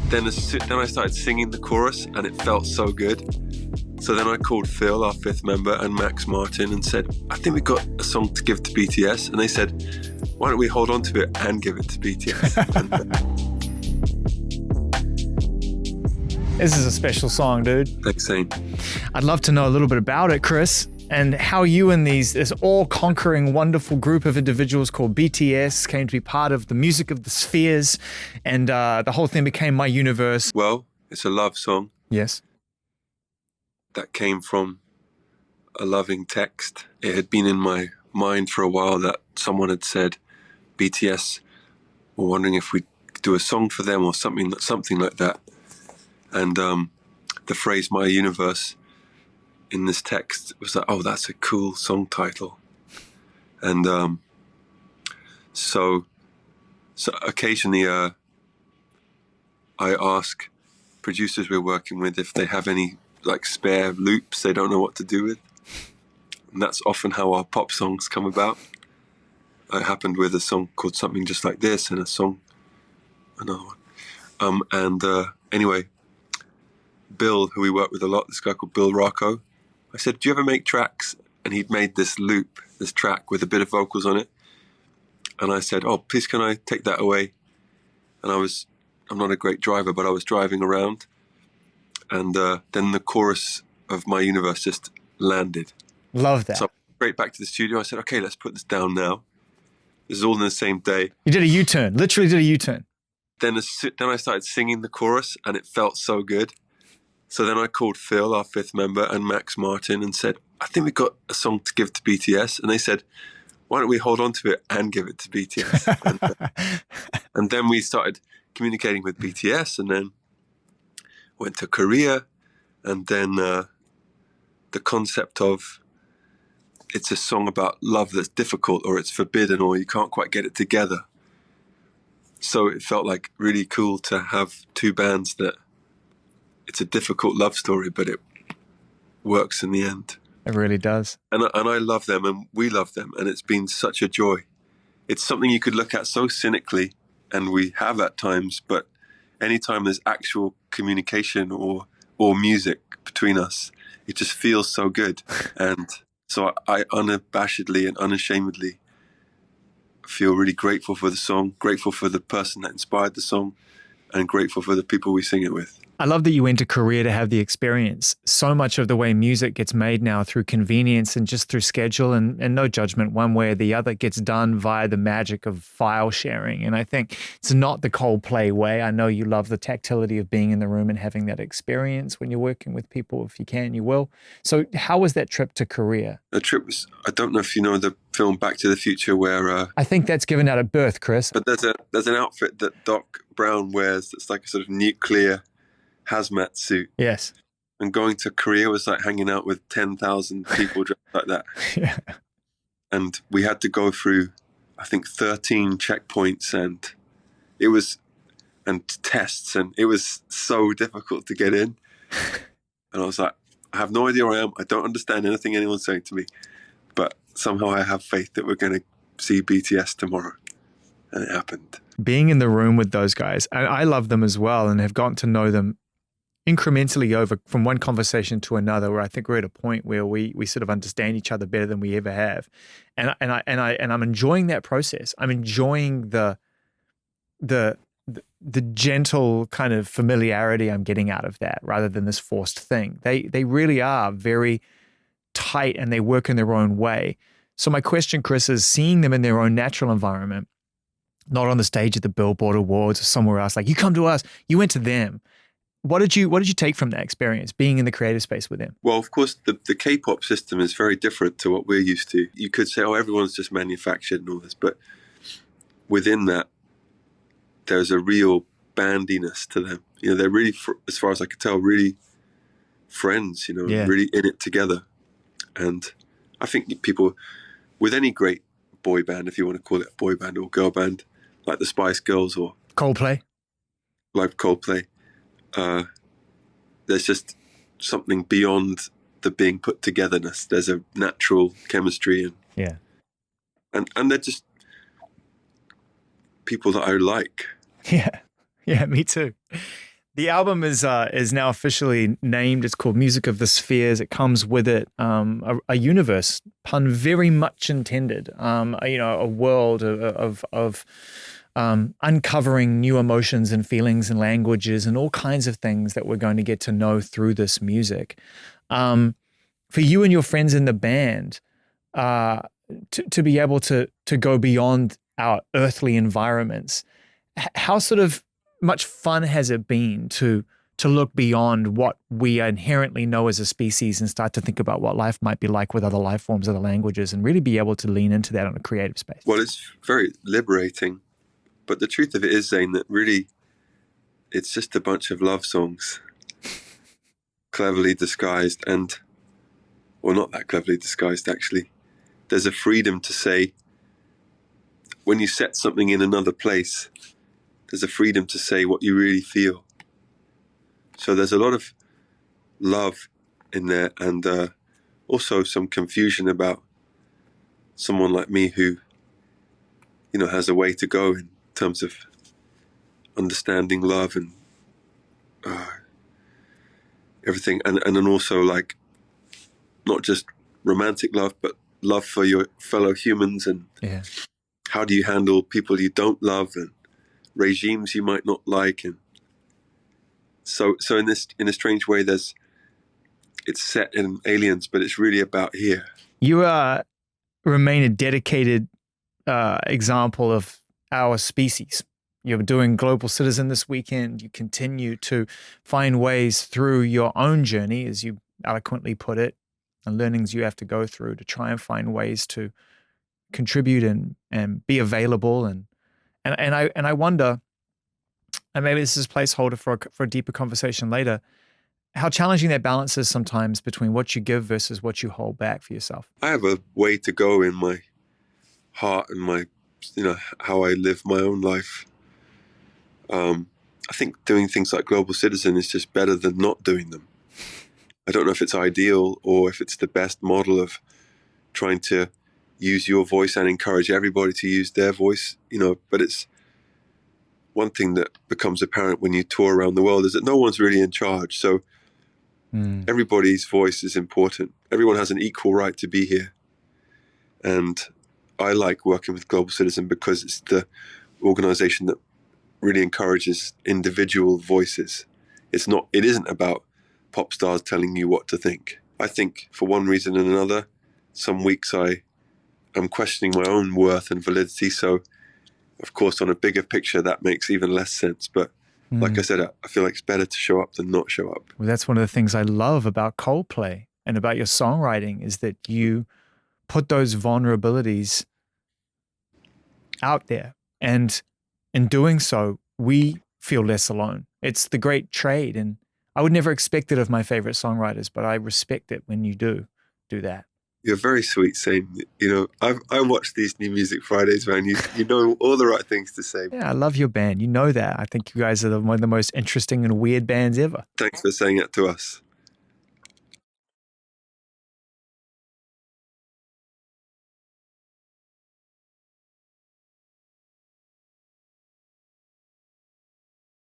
Then I started singing the chorus, and it felt so good. So then I called Phil, our fifth member, and Max Martin and said, I think we've got a song to give to BTS. And they said, why don't we hold on to it and give it to BTS? This is a special song, dude. Thanks, Zane. I'd love to know a little bit about it, Chris, and how you and this all-conquering, wonderful group of individuals called BTS came to be part of the music of the spheres, and the whole thing became My Universe. Well, it's a love song. Yes. That came from a loving text. It had been in my mind for a while that someone had said BTS were wondering if we'd do a song for them or something like that. And the phrase "My Universe" in this text was like, oh, that's a cool song title. And so occasionally I ask producers we're working with if they have any like spare loops they don't know what to do with. And that's often how our pop songs come about. It happened with a song called Something Just Like This and another one. Anyway, Bill, who we work with a lot, this guy called Bill Rocco, I said, do you ever make tracks? And he'd made this loop, this track with a bit of vocals on it. And I said, oh, please can I take that away? And I'm not a great driver, but I was driving around. And then the chorus of My Universe just landed. Love that. So straight back to the studio, I said, okay, let's put this down now. This is all in the same day. You did a U-turn, literally did a U-turn. Then I started singing the chorus, and it felt so good. So then I called Phil, our fifth member, and Max Martin and said, I think we've got a song to give to BTS. And they said, why don't we hold on to it and give it to BTS? and then we started communicating with BTS, and then went to Korea, and then the concept of it's a song about love that's difficult or it's forbidden or you can't quite get it together. So it felt like really cool to have two bands that it's a difficult love story, but it works in the end. It really does. And I love them and we love them, and it's been such a joy. It's something you could look at so cynically, and we have at times, but anytime there's actual communication or music between us, it just feels so good. And so I unabashedly and unashamedly feel really grateful for the song, grateful for the person that inspired the song, and grateful for the people we sing it with. I love that you went to Korea to have the experience. So much of the way music gets made now through convenience and just through schedule and no judgment one way or the other gets done via the magic of file sharing. And I think it's not the Coldplay way. I know you love the tactility of being in the room and having that experience when you're working with people. If you can, you will. So how was that trip to Korea? The trip was, I don't know if you know the film Back to the Future where... I think that's given out at birth, Chris. But there's an outfit that Doc Brown wears that's like a sort of nuclear hazmat suit. Yes. And going to Korea was like hanging out with 10,000 people dressed like that. Yeah. And we had to go through, I think, 13 checkpoints and tests, and it was so difficult to get in. And I was like, I have no idea where I am. I don't understand anything anyone's saying to me. But somehow I have faith that we're going to see BTS tomorrow. And it happened. Being in the room with those guys, and I love them as well and have gotten to know them incrementally over from one conversation to another, where I think we're at a point where we sort of understand each other better than we ever have. And I'm enjoying that process. I'm enjoying the gentle kind of familiarity I'm getting out of that rather than this forced thing. They really are very tight and they work in their own way. So my question, Chris, is seeing them in their own natural environment, not on the stage at the Billboard Awards or somewhere else, like you come to us, you went to them. What did you take from that experience, being in the creative space with them? Well, of course, the K-pop system is very different to what we're used to. You could say, oh, everyone's just manufactured and all this, but within that, there's a real bandiness to them. You know, they're really, as far as I could tell, really friends, you know, really in it together. And I think people, with any great boy band, if you want to call it a boy band or girl band, like the Spice Girls or Coldplay, there's just something beyond the being put togetherness. There's a natural chemistry and they're just people that I like. Yeah, me too. The album is now officially named. It's called Music of the Spheres. It comes with it a universe, pun very much intended. A world of uncovering new emotions and feelings and languages and all kinds of things that we're going to get to know through this music. For you and your friends in the band, to be able to go beyond our earthly environments, how sort of much fun has it been to look beyond what we inherently know as a species and start to think about what life might be like with other life forms, other languages, and really be able to lean into that on a creative space? Well, it's very liberating. But the truth of it is, Zane, that really it's just a bunch of love songs, cleverly disguised or not that cleverly disguised, actually. There's a freedom to say, when you set something in another place, there's a freedom to say what you really feel. So there's a lot of love in there, and also some confusion about someone like me who, has a way to go in terms of understanding love and everything, and then also like not just romantic love, but love for your fellow humans, and how do you handle people you don't love and regimes you might not like, and so in a strange way, it's set in aliens, but it's really about here. You remain a dedicated example of our species. You're doing Global Citizen this weekend. You continue to find ways through your own journey, as you eloquently put it, and learnings you have to go through to try and find ways to contribute and be available. And I wonder, and maybe this is a placeholder for a deeper conversation later, how challenging that balance is sometimes between what you give versus what you hold back for yourself. I have a way to go in my heart and my, how I live my own life. I think doing things like Global Citizen is just better than not doing them. I don't know if it's ideal or if it's the best model of trying to use your voice and encourage everybody to use their voice, but it's one thing that becomes apparent when you tour around the world is that no one's really in charge. So everybody's voice is important. Everyone has an equal right to be here. And I like working with Global Citizen because it's the organization that really encourages individual voices. It isn't about pop stars telling you what to think. I think for one reason and another, some weeks I'm questioning my own worth and validity. So of course, on a bigger picture, that makes even less sense. But like I said, I feel like it's better to show up than not show up. Well, that's one of the things I love about Coldplay and about your songwriting is that you put those vulnerabilities out there. And in doing so, we feel less alone. It's the great trade. And I would never expect it of my favorite songwriters, but I respect it when you do that. You're very sweet, Zane. I watch these New Music Fridays, man. You know all the right things to say. Yeah, I love your band. You know that. I think you guys are one of the most interesting and weird bands ever. Thanks for saying that to us.